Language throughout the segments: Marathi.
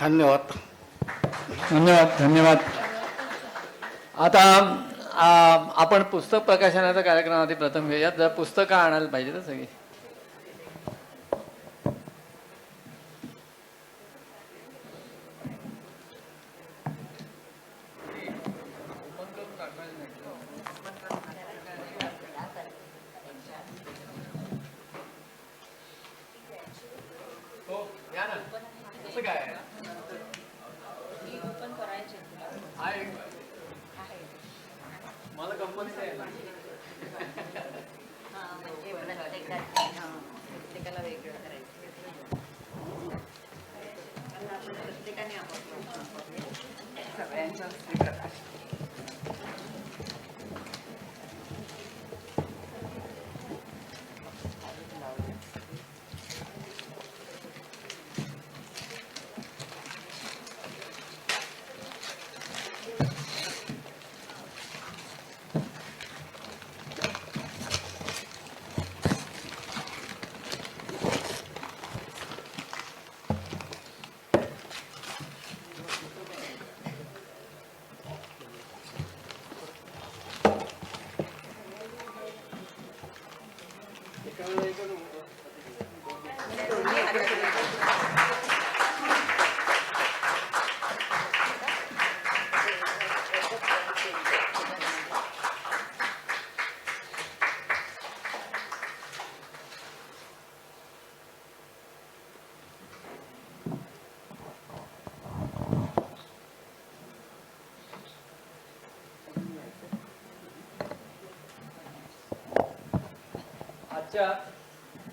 धन्यवाद. धन्यवाद धन्यवाद. आता आपण पुस्तक प्रकाशनाचा कार्यक्रम आधी प्रथम घेऊयात. जर पुस्तकं आणायला पाहिजे तर सगळी. मला कंपनीचं आहे म्हणजे प्रत्येकाला वेगळं करायचं. प्रत्येकाने सगळ्यांचं प्रकाश.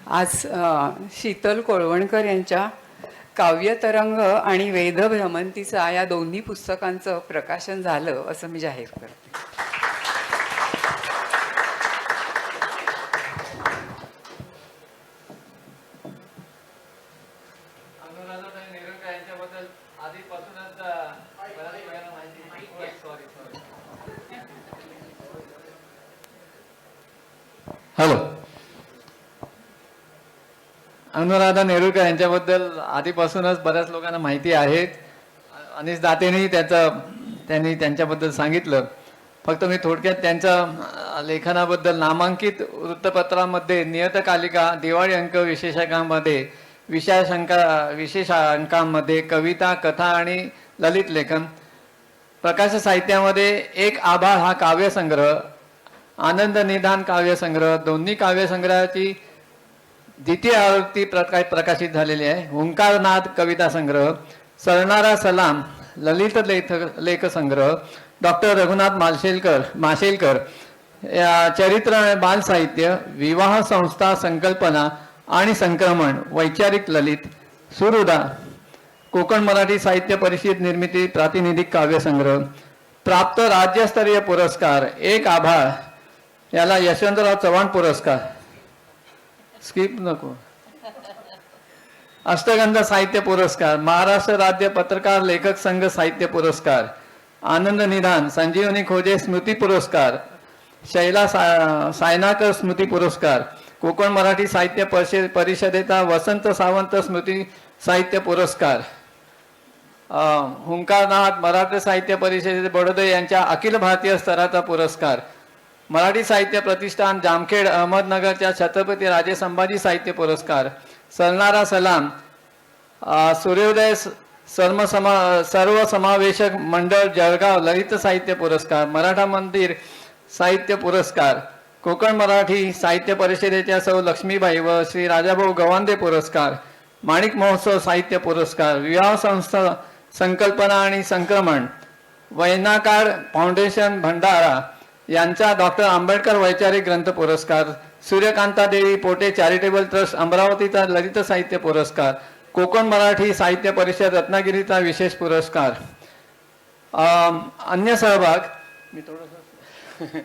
आज शीतल कोळवणकर यांच्या काव्यतरंग आणि वेदभ्रमंतीचा या दोन्ही पुस्तकांचं प्रकाशन झालं असं मी जाहीर करते. हॅलो. अनुराधा नेरुळकर यांच्याबद्दल आधीपासूनच बऱ्याच लोकांना माहिती आहे. अनिश दातेंनी त्यांनी त्यांच्याबद्दल सांगितलं. फक्त मी थोडक्यात त्यांच्या लेखनाबद्दल नामांकित वृत्तपत्रामध्ये नियतकालिका, दिवाळी अंक, विशेष अंकांमध्ये कविता, कथा आणि ललित लेखन, प्रकाश साहित्यामध्ये एक आभाळ हा काव्यसंग्रह, आनंद निधान काव्यसंग्रह, दोन्ही काव्यसंग्रहाची द्वितीय आवृत्ती प्रकाशित झालेली आहे. हुंकारनाद कविता संग्रह, सरणारा सलाम ललित लेख संग्रह, डॉक्टर रघुनाथ माशेलकर चरित्र आणि बाल साहित्य, विवाह संस्था, संकल्पना आणि संक्रमण वैचारिक ललित, सुरुदा कोकण मराठी साहित्य परिषद निर्मिती प्रातिनिधिक काव्यसंग्रह, प्राप्त राज्यस्तरीय पुरस्कार एक आभाळ, याला यशवंतराव चव्हाण पुरस्कार, स्किप नको, अष्टगंध साहित्य पुरस्कार, महाराष्ट्र राज्य पत्रकार लेखक संघ साहित्य पुरस्कार, आनंद निधान संजीवनी खोजे स्मृती पुरस्कार, शैला सायनाकर स्मृती पुरस्कार, कोकण मराठी साहित्य परिषदेचा वसंत सावंत स्मृती साहित्य पुरस्कार, हुंकारनाथ मराठी साहित्य परिषदेचे बडोदे यांच्या अखिल भारतीय स्तराचा पुरस्कार, मराठी साहित्य प्रतिष्ठान जामखेड अहमदनगरच्या छत्रपती राजे संभाजी साहित्य पुरस्कार, सरणारा सलाम सूर्योदय सर्वसमावेशक मंडळ जळगाव ललित साहित्य पुरस्कार, मराठा मंदिर साहित्य पुरस्कार, कोकण मराठी साहित्य परिषदेच्या सौ लक्ष्मीबाई व श्री राजाभाऊ गवांदे पुरस्कार, माणिक महोत्सव साहित्य पुरस्कार, विवाह संस्था संकल्पना आणि संक्रमण, वैनाकार फाउंडेशन भंडारा यांचा डॉक्टर आंबेडकर वैचारिक ग्रंथ पुरस्कार, सूर्यकांता देवी पोटे चॅरिटेबल ट्रस्ट अमरावतीचा ललित साहित्य पुरस्कार, कोकण मराठी साहित्य परिषद रत्नागिरीचा विशेष पुरस्कार. अन्य सहभाग मी थोडंसं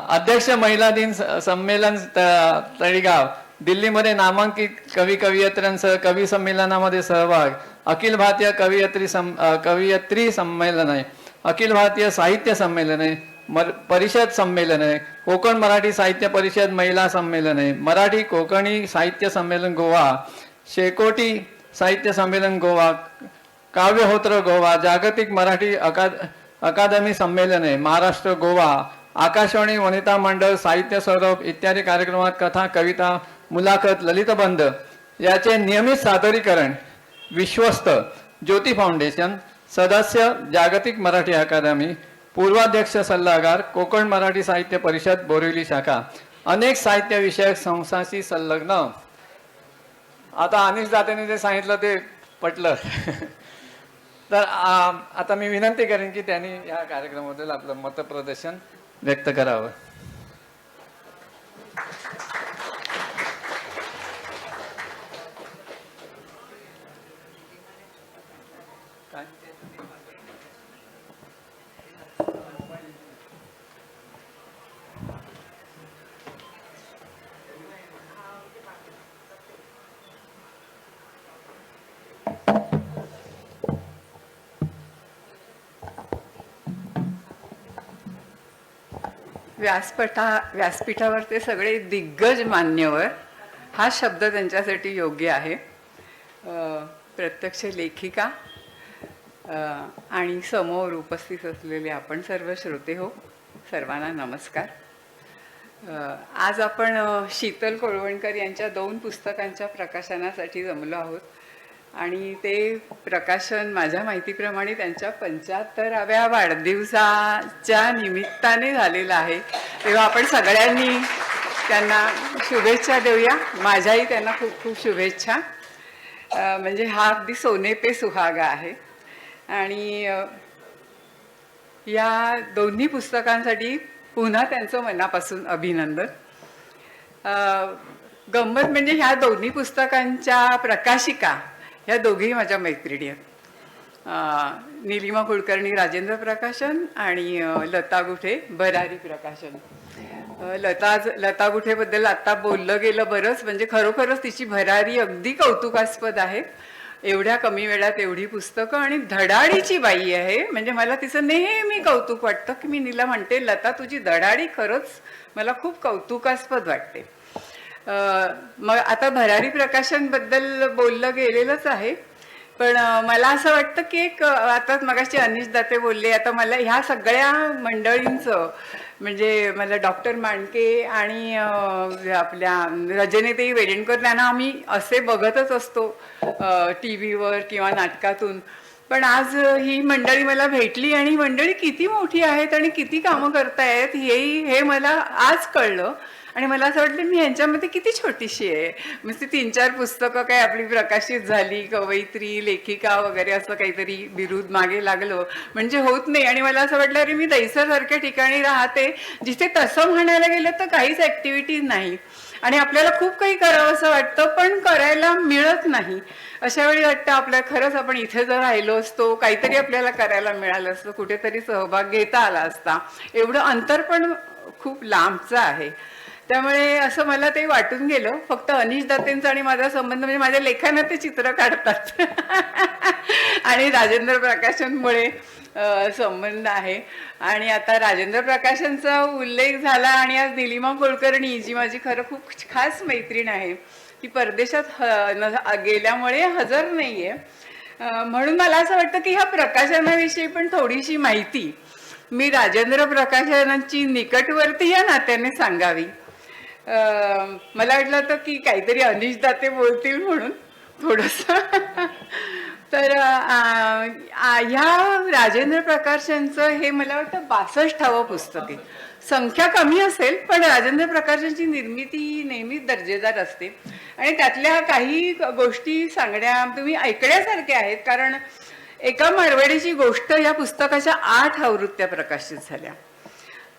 अध्यक्ष महिला दिन संमेलन तळीगाव दिल्लीमध्ये नामांकित कवयित्र्यांसह कवी संमेलनामध्ये सहभाग, अखिल भारतीय कवयित्री संमेलन आहे, अखिल भारतीय साहित्य संमेलन आहे, परिषद संमेलन आहे, कोकण मराठी साहित्य परिषद महिला संमेलन आहे, मराठी कोकणी साहित्य संमेलन गोवा, शेकोटी साहित्य संमेलन गोवा, काव्यहोत्र गोवा, जागतिक मराठी अकादमी संमेलने महाराष्ट्र गोवा, आकाशवाणी वनिता मंडळ, साहित्य सौरभ इत्यादी कार्यक्रमात कथा, कविता, मुलाखत, ललितबंध याचे नियमित सादरीकरण विश्वस्त, ज्योती फाउंडेशन, सदस्य जागतिक मराठी अकादमी, पूर्वाध्यक्ष सल्लागार, कोकण मराठी साहित्य परिषद बोरिवली शाखा, अनेक साहित्य विषयक संस्थांशी संलग्न. आता अनिश दातेने जे सांगितलं ते पटलं. तर आता मी विनंती करेन की त्यांनी या कार्यक्रमाबद्दल आपलं मतप्रदर्शन व्यक्त करावं. काय व्यासपीठावर ते सगळे दिग्गज मान्यवर हा शब्द त्यांच्यासाठी योग्य आहे. प्रत्यक्ष लेखिका आणि समोर उपस्थित असलेले आपण सर्व श्रोते हो, सर्वांना नमस्कार. आज आपण शीतल कोळवणकर यांच्या 2 पुस्तकांच्या प्रकाशनासाठी जमलो आहोत आणि ते प्रकाशन माझ्या माहितीप्रमाणे त्यांच्या 75व्या वाढदिवसाच्या निमित्ताने झालेलं आहे. तेव्हा आपण सगळ्यांनी त्यांना शुभेच्छा देऊया. माझ्याही त्यांना खूप खूप शुभेच्छा. म्हणजे हा अगदी सोने पे सुहागा आहे. आणि या दोन्ही पुस्तकांसाठी पुन्हा त्यांचं मनापासून अभिनंदन. गंमत म्हणजे ह्या दोन्ही पुस्तकांच्या प्रकाशिका ह्या दोघीही माझ्या मैत्रिणी आहेत. निलिमा कुलकर्णी राजेंद्र प्रकाशन आणि लता गुठे भरारी प्रकाशन. लता गुठेबद्दल आता बोललं गेलं बरंच. म्हणजे खरोखरच तिची भरारी अगदी कौतुकास्पद आहे. एवढ्या कमी वेळात एवढी पुस्तकं आणि धडाडीची बाई आहे. म्हणजे मला तिचं नेहमी कौतुक वाटतं की मी नीला म्हणते लता तुझी धडाडी खरंच मला खूप कौतुकास्पद वाटते. मग आता भरारी प्रकाशनबद्दल बोललं गेलेलंच आहे. पण मला असं वाटतं की एक आता मगाशी अनिश दाते बोलले, आता मला ह्या सगळ्या मंडळींचं म्हणजे मला डॉक्टर मांडके आणि आपल्या रजनीताई वेडेणकर यांना आम्ही असे बघतच असतो टी व्हीवर किंवा नाटकातून. पण आज ही मंडळी मला भेटली आणि मंडळी किती मोठी आहेत आणि किती कामं करतायत हे मला आज कळलं. आणि मला असं वाटलं मी ह्यांच्यामध्ये किती छोटीशी आहे. म्हणजे 3-4 पुस्तकं काय आपली प्रकाशित झाली, कवयित्री, लेखिका वगैरे असं काहीतरी बिरुद मागे लागलं म्हणजे होत नाही. आणि मला असं वाटलं अरे मी दहिसरसारख्या ठिकाणी राहते जिथे तसं म्हणायला गेलं तर काहीच ॲक्टिव्हिटीज नाही आणि आपल्याला खूप काही करावं असं वाटतं पण करायला मिळत नाही. अशा वेळी वाटतं आपल्या खरंच आपण इथे जर राहिलो असतो काहीतरी आपल्याला करायला मिळालं असतं, कुठेतरी सहभाग घेता आला असता. एवढं अंतर पण खूप लांबचं आहे. त्यामुळे असं मला ते वाटून गेलं. फक्त अनिश दातेंचा आणि माझा संबंध म्हणजे माझ्या लेखानं ते चित्र काढतात आणि राजेंद्र प्रकाशनमुळे संबंध आहे. आणि आता राजेंद्र प्रकाशनचा उल्लेख झाला आणि आज निलिमा कुलकर्णी जी माझी खरं खूप खास मैत्रीण आहे ती परदेशात गेल्यामुळे हजर नाहीये. म्हणून मला असं वाटतं की ह्या प्रकाशनाविषयी पण थोडीशी माहिती मी राजेंद्र प्रकाशनांची निकटवर्ती या नात्याने सांगावी. मला वाटलं होतं की काहीतरी अनिश दाते बोलतील म्हणून थोडंसं. तर ह्या राजेंद्र प्रकाशनचं हे मला वाटतं 62वं पुस्तक आहे. संख्या कमी असेल पण राजेंद्र प्रकाशनची निर्मिती नेहमीच दर्जेदार असते आणि त्यातल्या काही गोष्टी सांगण्या तुम्ही ऐकण्यासारख्या आहेत. कारण एका मारवाडीची गोष्ट या पुस्तकाच्या 8 आवृत्त्या प्रकाशित झाल्या.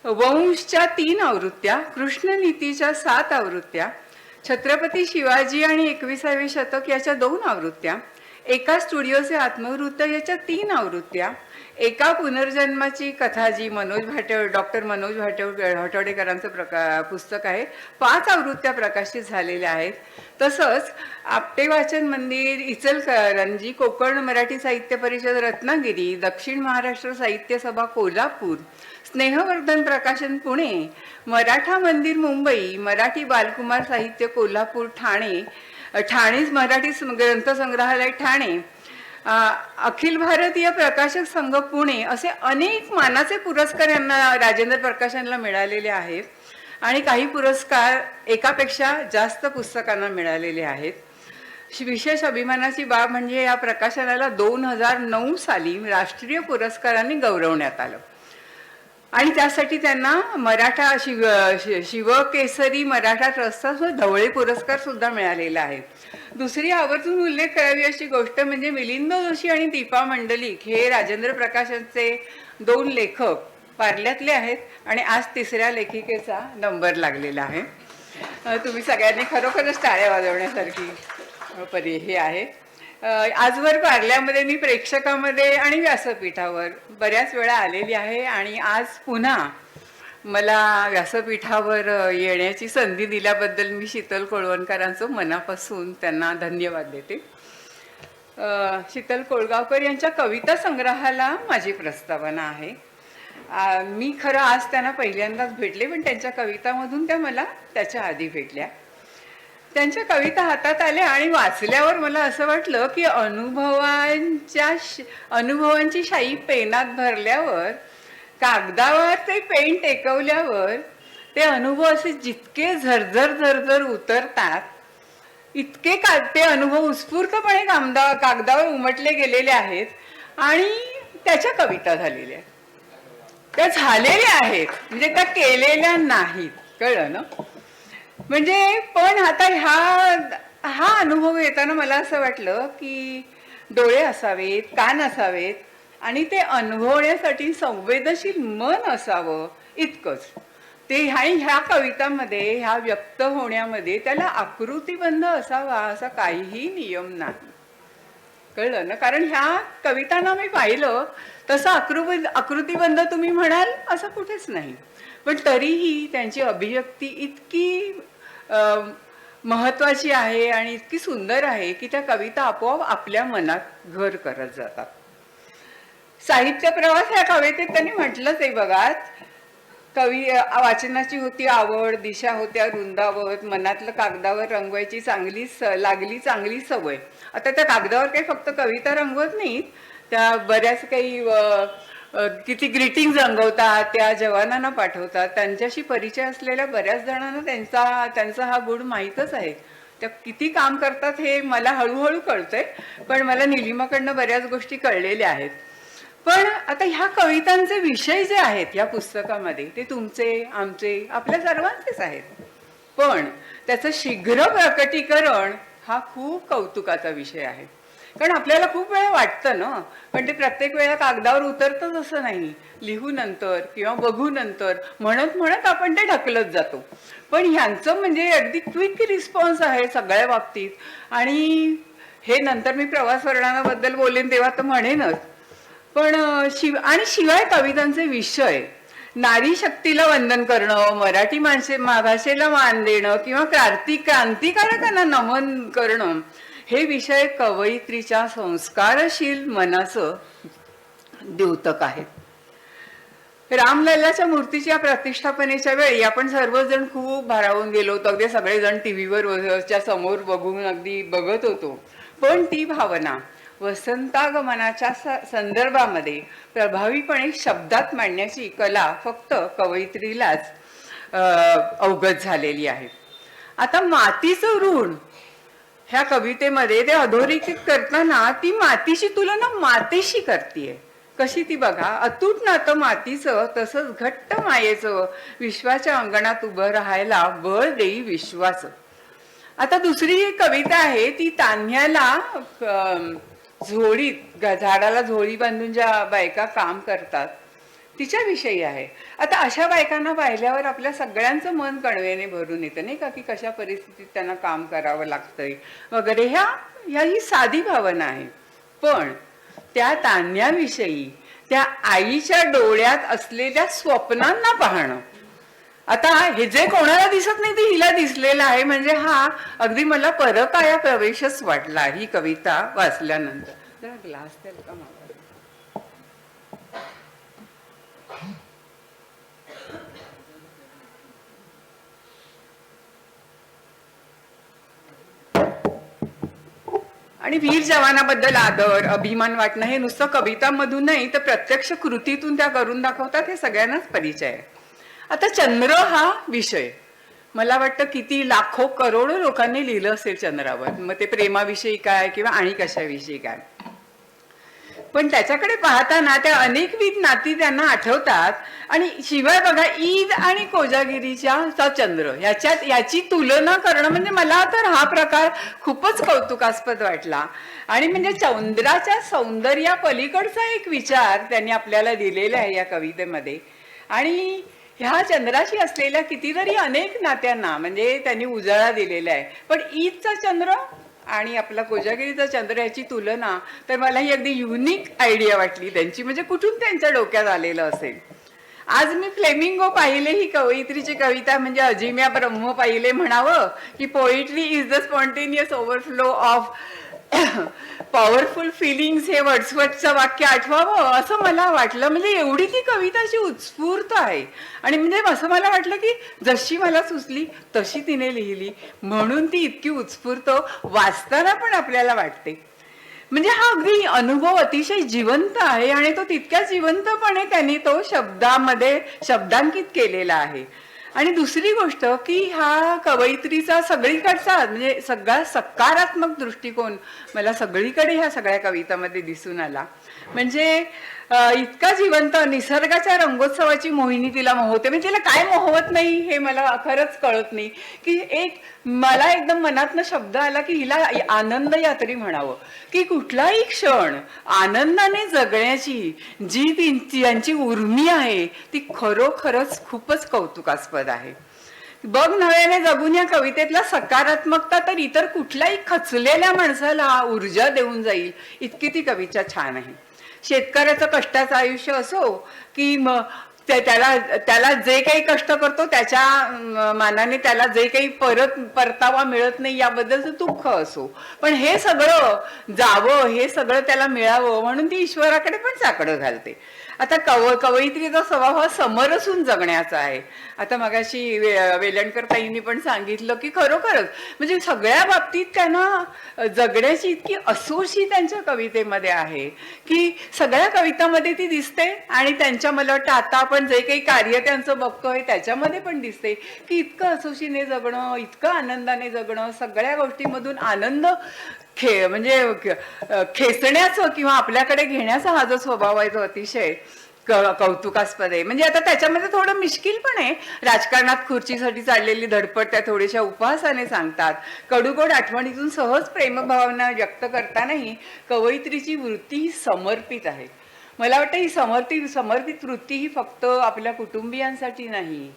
वंशच्या 3 आवृत्त्या, कृष्णनीतीच्या 7 आवृत्त्या, छत्रपती शिवाजी आणि 21वे शतक याच्या 2 आवृत्त्या, एका स्टुडिओचे आत्मवृत्त याच्या 3 आवृत्त्या, एका पुनर्जन्माची कथा जी डॉक्टर मनोज भाटवडेकरांचं पुस्तक आहे, 5 आवृत्त्या प्रकाशित झालेल्या आहेत. तसंच आपटे वाचन मंदिर इचलकरंजी, कोकण मराठी साहित्य परिषद रत्नागिरी, दक्षिण महाराष्ट्र साहित्य सभा कोल्हापूर, स्नेहवर्धन प्रकाशन पुणे, मराठा मंदिर मुंबई, मराठी बालकुमार साहित्य कोल्हापूर ठाणे, ठाणे मराठी ग्रंथसंग्रहालय ठाणे, अखिल भारतीय प्रकाशक संघ पुणे असे अनेक मानाचे पुरस्कार यांना राजेंद्र प्रकाशनला मिळालेले आहेत आणि काही पुरस्कार एकापेक्षा जास्त पुस्तकांना मिळालेले आहेत. विशेष अभिमानाची बाब म्हणजे या प्रकाशनाला 2009 साली राष्ट्रीय पुरस्कारांनी गौरवण्यात आलं आणि त्यासाठी त्यांना मराठा शिवकेसरी मराठा ट्रस्टचा ढवळे पुरस्कार सुद्धा मिळालेला आहे. दुसरी आवर्जून उल्लेख करावी अशी गोष्ट म्हणजे मिलिंद जोशी आणि दीपा मंडलिक हे राजेंद्र प्रकाशनचे 2 लेखक पार्ल्यातले आहेत आणि आज 3ऱ्या लेखिकेचा नंबर लागलेला आहे. तुम्ही सगळ्यांनी खरोखरच टाळ्या वाजवण्यासारखी हे आहे. आजवर पार्ल्यामध्ये मी प्रेक्षकामध्ये आणि व्यासपीठावर बऱ्याच वेळा आलेली आहे आणि आज पुन्हा मला व्यासपीठावर येण्याची संधी दिल्याबद्दल मी शीतल कोळवणकरांचं मनापासून त्यांना धन्यवाद देते. शीतल कोळगावकर यांच्या कविता संग्रहाला माझी प्रस्तावना आहे. मी खरं आज त्यांना पहिल्यांदाच भेटले, पण त्यांच्या कवितामधून त्या मला त्याच्या आधी भेटल्या. त्यांच्या कविता हातात आल्या आणि वाचल्यावर मला असं वाटलं की अनुभवांची शाई पेनात भरल्यावर, कागदावर ते पेन टेकवल्यावर ते अनुभव असे जितके झरझर झरझर उतरतात इतके ते अनुभव उत्स्फूर्तपणे कागदावर उमटले गेलेले आहेत आणि त्याच्या कविता झालेल्या आहेत. त्या झालेल्या आहेत म्हणजे त्या केलेल्या नाहीत. कळलं ना? म्हणजे पण आता हा अनुभव येताना मला असं वाटलं की डोळे असावेत, कान असावेत आणि ते अनुभवण्यासाठी संवेदनशील मन असावं इतकंच ते. आणि ह्या कवितांमध्ये, ह्या व्यक्त होण्यामध्ये त्याला आकृतीबंध असावा असा काहीही नियम नाही. कळलं ना? कारण ह्या कवितांना मी पाहिलं तसं आकृतीबंध तुम्ही म्हणाल असं कुठेच नाही, पण तरीही त्यांची अभिव्यक्ती इतकी महत्वाची आहे आणि इतकी सुंदर आहे की त्या कविता आपोआप आपल्या मनात घर करत जातात. साहित्य प्रवास ह्या कवितेत त्यांनी म्हटलंच आहे बघा, वाचनाची होती आवड, दिशा होत्या रुंदावत, मनातलं कागदावर रंगवायची लागली चांगली सवय. आता त्या कागदावर काही फक्त कविता रंगवत नाहीत, त्या बऱ्याच काही किती ग्रीटिंग रंगवतात, त्या जवानांना पाठवतात. त्यांच्याशी परिचय असलेल्या बऱ्याच जणांना त्यांचा हा गुण माहीतच आहे. त्या किती काम करतात हे मला हळूहळू कळतंय, पण मला निलिमाकडनं बऱ्याच गोष्टी कळलेल्या आहेत. पण आता ह्या कवितांचे विषय जे आहेत या पुस्तकामध्ये ते तुमचे, आमचे, आपल्या सर्वांचेच आहेत. पण त्याचं शीघ्र प्रकटीकरण हा खूप कौतुकाचा विषय आहे. कारण आपल्याला खूप वेळा वाटतं ना, पण ते प्रत्येक वेळा कागदावर उतरतच असं नाही. लिहू नंतर किंवा बघू नंतर म्हणत म्हणत आपण ते ढकलत जातो. पण ह्यांचं म्हणजे अगदी क्विक रिस्पॉन्स आहे सगळ्या बाबतीत. आणि हे नंतर मी प्रवास वर्णनाबद्दल बोलेन तेव्हा तर म्हणेनच. पण शिवाय कवितांचे विषय, नारी शक्तीला वंदन करणं, मराठी भाषेला मान देणं किंवा क्रांतिकारकांना नमन करणं हे विषय कवयित्रीच्या संस्कारशील मनाचं द्योतक आहेत. रामलल्लाच्या मूर्तीच्या प्रतिष्ठापनेच्या वेळी आपण सर्वजण खूप भारावून गेलो होतो. अगदी सगळेजण टीव्हीवर समोर बघून अगदी बघत होतो. पण ती भावना वसंतागमनाच्या संदर्भामध्ये प्रभावीपणे शब्दात मांडण्याची कला फक्त कवयित्रीलाच अवगत झालेली आहे. आता मातीचं ऋण ह्या कवितेमध्ये ते अधोरेखित करताना ती मातीची तुलना मातेशी करतीये. कशी ती बघा, अतूट नातं मातीचं तसंच घट्ट मायेचं, विश्वाच्या अंगणात उभं राहायला बळ देई विश्वाचं. आता दुसरी कविता आहे ती तान्ह्याला झाडाला झोळी बांधून ज्या बायका काम करतात तिच्याविषयी आहे. आता अशा बायकांना पाहिल्यावर आपल्या सगळ्यांचं मन कणवेने भरून येतं नाही का, की कशा परिस्थितीत त्यांना काम करावं लागतंय वगैरे. ह्या ही साधी भावना आहे. पण त्या तान्ह्याविषयी त्या आईच्या डोळ्यात असलेल्या स्वप्नांना पाहणं, आता हे जे कोणाला दिसत नाही ते हिला दिसलेलं आहे. म्हणजे हा अगदी मला परकाया प्रवेशच वाटला ही कविता वाचल्यानंतर. जरा ग्लास द्याल का मला? आणि वीर जवानाबद्दल आदर अभिमान वाटणं हे नुसतं कवितांमधून नाही तर प्रत्यक्ष कृतीतून त्या करून दाखवतात, हे सगळ्यांनाच परिचय आहे. आता चंद्र हा विषय मला वाटतं किती लाखो करोडो लोकांनी लिहिलं असेल चंद्रावर, मग ते प्रेमाविषयी काय किंवा आणि कशाविषयी काय, पण त्याच्याकडे पाहताना त्या अनेकविध नाती त्यांना आठवतात. आणि शिवाय बघा ईद आणि कोजागिरीचा चंद्र याची तुलना करणं म्हणजे मला तर हा प्रकार खूपच कौतुकास्पद वाटला. आणि म्हणजे चंद्राच्या सौंदर्या पलीकडचा एक विचार त्यांनी आपल्याला दिलेला आहे या कवितेमध्ये. आणि ह्या चंद्राशी असलेल्या कितीतरी अनेक नात्यांना म्हणजे त्यांनी उजाळा दिलेला आहे. पण ईदचा चंद्र आणि आपला कोजागिरीचा चंद्र याची तुलना तर मला ही अगदी युनिक आयडिया वाटली त्यांची, म्हणजे कुठून त्यांच्या डोक्यात आलेलं असेल. आज मी फ्लेमिंगो पाहिले ही कवयित्रीची कविता म्हणजे अजिम्या ब्रह्म पाहिले म्हणावं की poetry is the spontaneous overflow of powerful feelings हे वर्ड्सवर्थचं वाक्य आठवावं असं मला वाटलं. म्हणजे एवढी ती कविताची उत्स्फूर्त आहे. आणि म्हणजे असं मला वाटलं की जशी मला सुचली तशी तिने लिहिली म्हणून ती इतकी उत्स्फूर्त वाचताना पण आपल्याला वाटते. म्हणजे हा अगदी अनुभव अतिशय जिवंत आहे आणि तो तितक्या जिवंतपणे त्यांनी तो शब्दामध्ये शब्दांकित केलेला आहे. आणि दुसरी गोष्ट की हा कवयित्रीचा सगळीकडचा म्हणजे सगळा सकारात्मक दृष्टिकोन मला सगळीकडे ह्या सगळ्या कवितांमध्ये दिसून आला. म्हणजे इतका जिवंत निसर्गाच्या रंगोत्सवाची मोहिनी तिला मोहवते. म्हणजे तिला काय मोहवत नाही हे मला खरंच कळत नाही. की एक मला एकदम मनातनं शब्द आला की हिला आनंद यात्री म्हणावं की कुठलाही क्षण आनंदाने जगण्याची जी त्यांची उर्मी आहे ती खरोखरच खूपच कौतुकास्पद आहे. बघ नव्याने जगून या कवितेतला सकारात्मकता तर इतर कुठल्याही खचलेल्या माणसाला ऊर्जा देऊन जाईल इतकी ती कविता छान आहे. शेतकऱ्याचं कष्टाचं आयुष्य असो की त्याला जे काही कष्ट करतो त्याच्या मानाने त्याला जे काही परतावा मिळत नाही याबद्दलचं दुःख असो, पण हे सगळं जावं हे सगळं त्याला मिळावं म्हणून ती ईश्वराकडे पण चाकडं घालते. आता कवयित्रीचा स्वभाव हा समरसून जगण्याचा आहे. आता मगाशी वेलणकर ताईंनी पण सांगितलं की खरोखरच म्हणजे सगळ्या बाबतीत त्यांना जगण्याची इतकी असोशी त्यांच्या कवितेमध्ये आहे की सगळ्या कवितांमध्ये ती दिसते. आणि त्यांच्या मला वाटतं आता आपण जे काही कार्य त्यांचं बघतोय त्याच्यामध्ये पण दिसते की इतकं असोशीने जगणं, इतकं आनंदाने जगणं, सगळ्या गोष्टीमधून आनंद म्हणजे खेचण्याचं किंवा आपल्याकडे घेण्याचा हा जो स्वभाव आहे तो अतिशय कौतुकास्पद आहे. म्हणजे आता त्याच्यामध्ये थोडं मिश्किल पण आहे. राजकारणात खुर्चीसाठी चाललेली धडपड त्या थोड्याशा उपहासाने सांगतात. कडूगोड आठवणीतून सहज प्रेमभावना व्यक्त करतानाही कवयित्रीची वृत्ती ही समर्पित आहे. मला वाटतं ही समर्पित वृत्ती ही फक्त आपल्या कुटुंबियांसाठी नाही,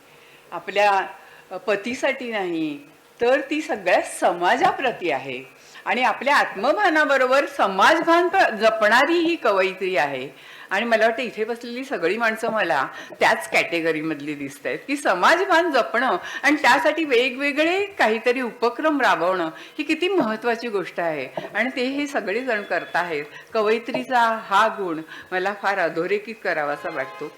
आपल्या पतीसाठी नाही, तर ती सगळ्या समाजाप्रती आहे. आणि आपल्या आत्मभानाबरोबर समाजभान जपणारी ही कवयित्री आहे. आणि मला वाटतं इथे बसलेली सगळी माणसं मला त्याच कॅटेगरीमधली दिसत आहेत की समाजभान जपणं आणि त्यासाठी वेगवेगळे काहीतरी उपक्रम राबवणं ही किती महत्वाची गोष्ट आहे. आणि ते हे सगळेजण करत आहेत. कवयित्रीचा हा गुण मला फार अधोरेखित करावासा वाटतो.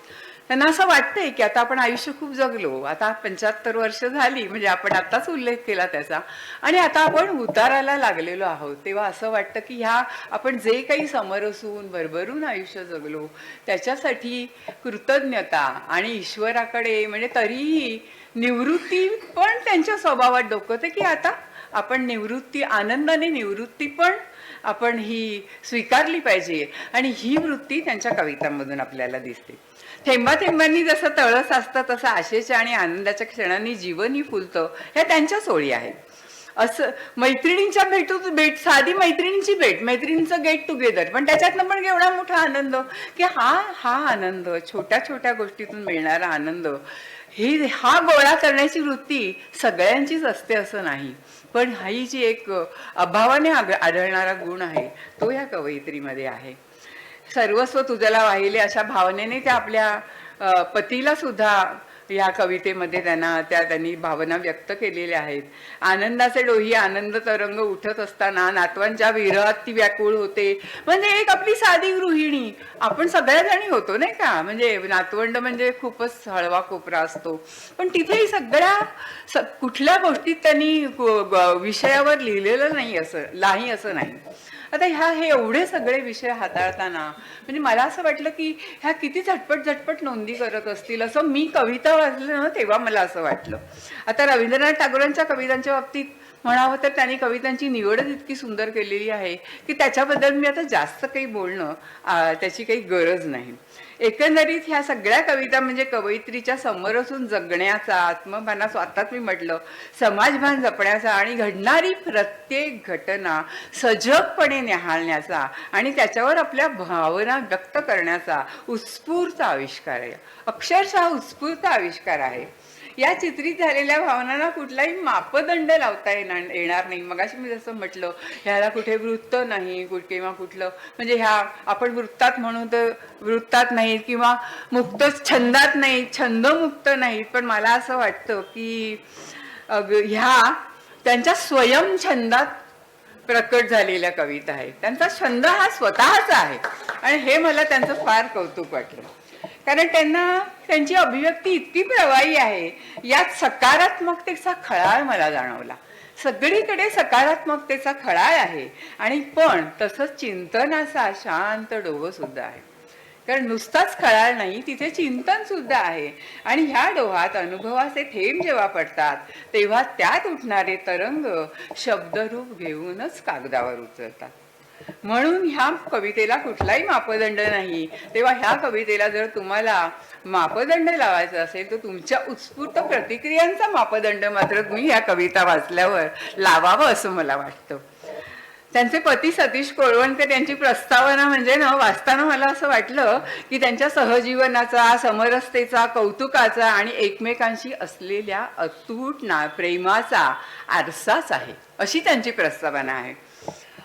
त्यांना असं वाटतंय की आता आपण आयुष्य खूप जगलो, आता 75 वर्ष झाली म्हणजे आपण आताच उल्लेख केला त्याचा, आणि आता आपण उताराला लागलेलो आहोत. तेव्हा असं वाटतं की ह्या आपण जे काही समरसून भरभरून आयुष्य जगलो त्याच्यासाठी कृतज्ञता आणि ईश्वराकडे म्हणजे तरीही निवृत्ती पण त्यांच्या स्वभावात डोकवते की आता आपण निवृत्ती आनंदाने निवृत्ती पण आपण ही स्वीकारली पाहिजे. आणि ही वृत्ती त्यांच्या कवितांमधून आपल्याला दिसते. थेंबा थेंबांनी जसं तळं साचतं तसं आशेच्या आणि आनंदाच्या क्षणांनी जीवनही फुलतं, ह्या त्यांच्याच ओळी आहेत. असं मैत्रिणींच्या साधी मैत्रिणींची भेट, मैत्रिणींचं गेट टुगेदर, पण त्याच्यातनं पण एवढा मोठा आनंद की हा आनंद छोट्या छोट्या गोष्टीतून मिळणारा आनंद हा गोळा करण्याची वृत्ती सगळ्यांचीच असते असं नाही. पण ही जी एक अभावाने आढळणारा गुण आहे तो या कवयित्रीमध्ये आहे. सर्वस्व तुझ्याला वाहिले अशा भावनेने त्या आपल्या पतीला सुद्धा या कवितेमध्ये त्यांनी भावना व्यक्त केलेल्या आहेत. आनंदाचे डोही आनंद तरंग उठत असताना नातवांच्या विरहात ती व्याकुळ होते. म्हणजे एक आपली साधी गृहिणी, आपण सगळ्या जणी होतो नाही का, म्हणजे नातवंड म्हणजे खूपच हळवा कोपरा असतो, पण तिथेही सगळ्या कुठल्या गोष्टीत त्यांनी विषयावर लिहिलेलं नाही असं नाही. आता हे एवढे सगळे विषय हाताळताना म्हणजे मला असं वाटलं की ह्या किती झटपट नोंदी करत असतील, असं मी कविता वाचलं ना तेव्हा मला असं वाटलं. आता रवींद्रनाथ टागोरांच्या कवितांच्या बाबतीत म्हणावं तर त्यांनी कवितांची निवडच इतकी सुंदर केलेली आहे की त्याच्याबद्दल मी आता जास्त काही बोलणं त्याची काही गरज नाही. एकंदरीत ह्या सगळ्या कविता म्हणजे कवयित्रीच्या समोरसून जगण्याचा, आत्मभानास आत्ताच मी म्हटलं समाजभान जपण्याचा आणि घडणारी प्रत्येक घटना सजगपणे निहाळण्याचा आणि त्याच्यावर आपल्या भावना व्यक्त करण्याचा उत्स्फूर्त आविष्कार आहे. अक्षरशः उत्स्फूर्त आविष्कार आहे. या चित्रित झालेल्या भावनांना कुठलाही मापदंड लावता येणार नाही. मगाशी मी जसं म्हटलं ह्याला कुठे वृत्त नाही किंवा कुठलं म्हणजे ह्या आपण वृत्तात म्हणू तर वृत्तात नाहीत किंवा मुक्त छंदात नाहीत, छंदमुक्त नाहीत. पण मला असं वाटतं की ह्या त्यांच्या स्वयंछंदात प्रकट झालेल्या कविता आहेत. त्यांचा छंद हा स्वतःचा आहे आणि हे मला त्यांचं फार कौतुक वाटलं. कारण त्यांना त्यांची अभिव्यक्ती इतकी प्रवाही आहे. यात सकारात्मकतेचा खळाळ मला जाणवला. सगळीकडे सकारात्मकतेचा खळाळ आहे आणि पण तसंच चिंतनाचा शांत डोह सुद्धा आहे. कारण नुसताच खळाळ नाही, तिथे चिंतन सुद्धा आहे. आणि ह्या डोहात अनुभवाचे थेंब जेव्हा पडतात तेव्हा त्यात उठणारे तरंग शब्दरूप घेऊनच कागदावर उतरतात. म्हणून ह्या कवितेला कुठलाही मापदंड नाही. तेव्हा ह्या कवितेला जर तुम्हाला मापदंड लावायचा असेल तर तुमच्या उत्स्फूर्त प्रतिक्रियांचा मापदंड मात्र तुम्ही ह्या कविता वाचल्यावर लावावं असं मला वाटतं. त्यांचे पती सतीश कोळवणकर यांची प्रस्तावना म्हणजे ना वाचताना मला असं वाटलं की त्यांच्या सहजीवनाचा, समरसतेचा, कौतुकाचा आणि एकमेकांशी असलेल्या अतूट प्रेमाचा आरसाच आहे अशी त्यांची प्रस्तावना आहे.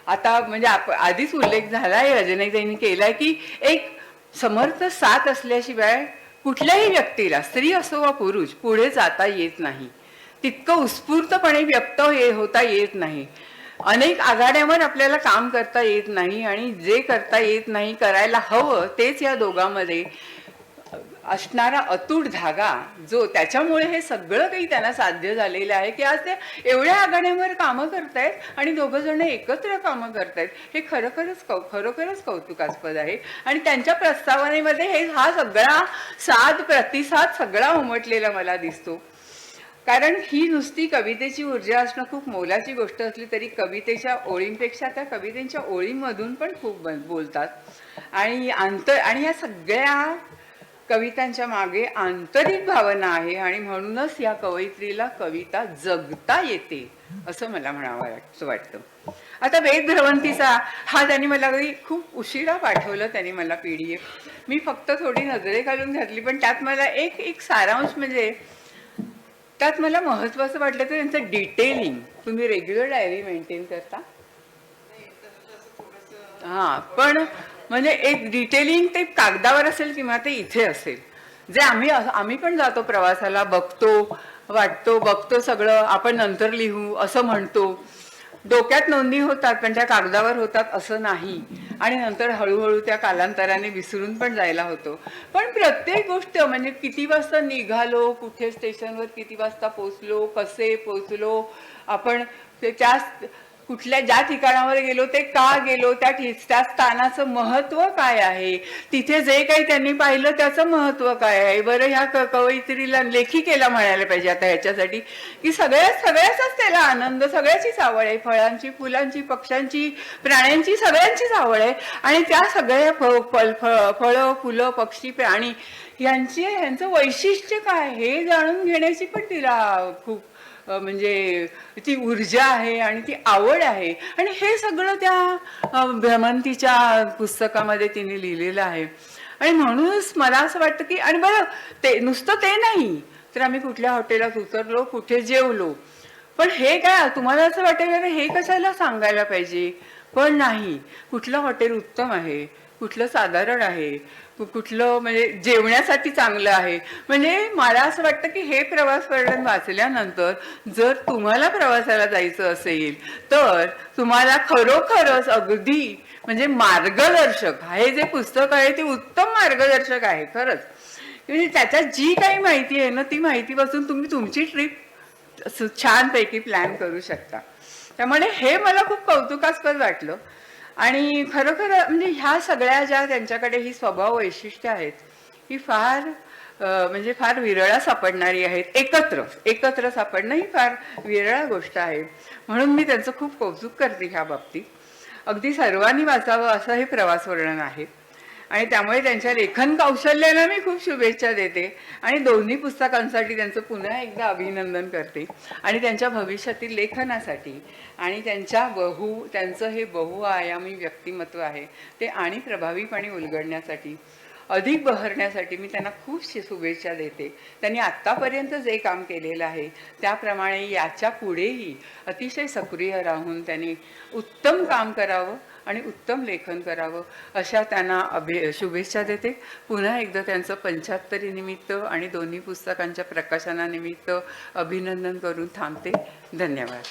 आता म्हणजे आधीच उल्लेख झालाय, रजनीताईंनी केलाय की एक समर्थ साथ असल्याशिवाय कुठल्याही व्यक्तीला, स्त्री असो वा पुरुष, पुढे जाता येत नाही. तितकं उत्स्फूर्तपणे व्यक्त होता येत नाही. अनेक आघाड्यावर आपल्याला काम करता येत नाही आणि जे करता येत नाही, करायला हवं तेच या दोघांमध्ये असणारा अतूट धागा जो त्याच्यामुळे हे सगळं काही त्यांना साध्य झालेलं आहे की आज ते एवढ्या आघाड्यांवर कामं करतायत आणि दोघं जण एकत्र कामं करतायत. हे खरोखरच कौतुकास्पद आहे. आणि त्यांच्या प्रस्तावनेमध्ये हा सगळा प्रतिसाद सगळा उमटलेला मला दिसतो. कारण ही नुसती कवितेची ऊर्जा असणं खूप मोलाची गोष्ट असली तरी कवितेच्या ओळींपेक्षा त्या कवितेच्या ओळींमधून पण खूप बोलतात. आणि या सगळ्या कवितांच्या मागे आंतरिक भावना आहे आणि म्हणूनच या कवयित्रीला कविता जगता येते असं मला म्हणावं वाटतं. आता वेद भ्रमंतीचा हा त्यांनी मला खूप उशिरा पाठवलं त्यांनी मला PDF. मी फक्त थोडी नजरे घालून घातली पण त्यात मला एक सारांश म्हणजे त्यात मला महत्वाचं वाटलं तर त्यांचं डिटेलिंग. तुम्ही रेग्युलर डायरी मेंटेन करता? हा, पण म्हणजे एक डिटेलिंग ते कागदावर असेल किंवा ते इथे असेल. जे आम्ही पण जातो प्रवासाला, बघतो सगळं, आपण नंतर लिहू असं म्हणतो. डोक्यात नोंदी होतात पण त्या कागदावर होतात असं नाही. आणि नंतर हळूहळू त्या कालांतराने विसरून पण जायला होतो. पण प्रत्येक गोष्ट म्हणजे किती वाजता निघालो, कुठे स्टेशनवर किती वाजता पोचलो, कसे पोचलो, आपण त्या कुठल्या ज्या ठिकाणावर गेलो ते का गेलो, त्या स्थानाचं महत्व काय आहे, तिथे जे काही त्यांनी पाहिलं त्याचं महत्व काय आहे. बरं, ह्या कवयित्रीला लेखिकेला म्हणायला पाहिजे आता ह्याच्यासाठी की सगळ्याचाच त्याला आनंद, सगळ्याचीच आवड आहे. फळांची, फुलांची, पक्ष्यांची, प्राण्यांची, सगळ्यांचीच आवड आहे. आणि त्या सगळ्या फळं, फुलं, पक्षी, प्राणी यांचं वैशिष्ट्य काय हे जाणून घेण्याची पण तिला खूप म्हणजे ती ऊर्जा आहे आणि ती आवड आहे. आणि हे सगळं त्या भ्रमंतीच्या पुस्तकामध्ये तिने लिहिलेलं आहे. आणि म्हणूनच मला असं वाटतं की आणि बरं ते नुसतं ते नाही तर आम्ही कुठल्या हॉटेलात उतरलो, कुठे जेवलो, पण हे काय तुम्हाला असं वाटेल हे कशाला सांगायला पाहिजे. पण नाही, कुठलं हॉटेल उत्तम आहे, कुठलं साधारण आहे, कुठलं म्हणजे जेवण्यासाठी चांगलं आहे. म्हणजे मला असं वाटतं की हे प्रवास वर्णन वाचल्यानंतर जर तुम्हाला प्रवासाला जायचं असेल तर तुम्हाला खरोखरच अगदी म्हणजे मार्गदर्शक हे जे पुस्तक आहे ते उत्तम मार्गदर्शक आहे खरंच. म्हणजे त्याच्यात जी काही माहिती आहे ना ती माहितीपासून तुम्ही तुमची ट्रिप छानपैकी प्लॅन करू शकता. त्यामुळे हे मला खूप कौतुकास्पद वाटलं. आणि खरोखर म्हणजे ह्या सगळ्या ज्या त्यांच्याकडे ही स्वभाव वैशिष्ट्य आहेत ही फार म्हणजे फार विरळा सापडणारी आहेत. एकत्र सापडणं ही फार विरळा गोष्ट आहे. म्हणून मी त्यांचं खूप कौतुक करते ह्या बाबतीत. अगदी सर्वांनी वाचावं असं हे प्रवास वर्णन आहे आणि त्यामुळे त्यांच्या लेखन कौशल्याला मी खूप शुभेच्छा देते आणि दोन्ही पुस्तकांसाठी त्यांचं पुन्हा एकदा अभिनंदन करते आणि त्यांच्या भविष्यातील लेखनासाठी आणि त्यांचं हे बहुआयामी व्यक्तिमत्व आहे ते आणि प्रभावीपणे उलगडण्यासाठी अधिक बहरण्यासाठी मी त्यांना खूप शुभेच्छा देते. त्यांनी आत्तापर्यंत जे काम केलेलं आहे त्याप्रमाणे याच्या पुढेही अतिशय सक्रिय राहून त्यांनी उत्तम काम करावं आणि उत्तम लेखन करावं अशा त्यांना शुभेच्छा देते. पुन्हा एकदा त्यांचं 75 निमित्त आणि दोन्ही पुस्तकांच्या प्रकाशनानिमित्त अभिनंदन करून थांबते. धन्यवाद.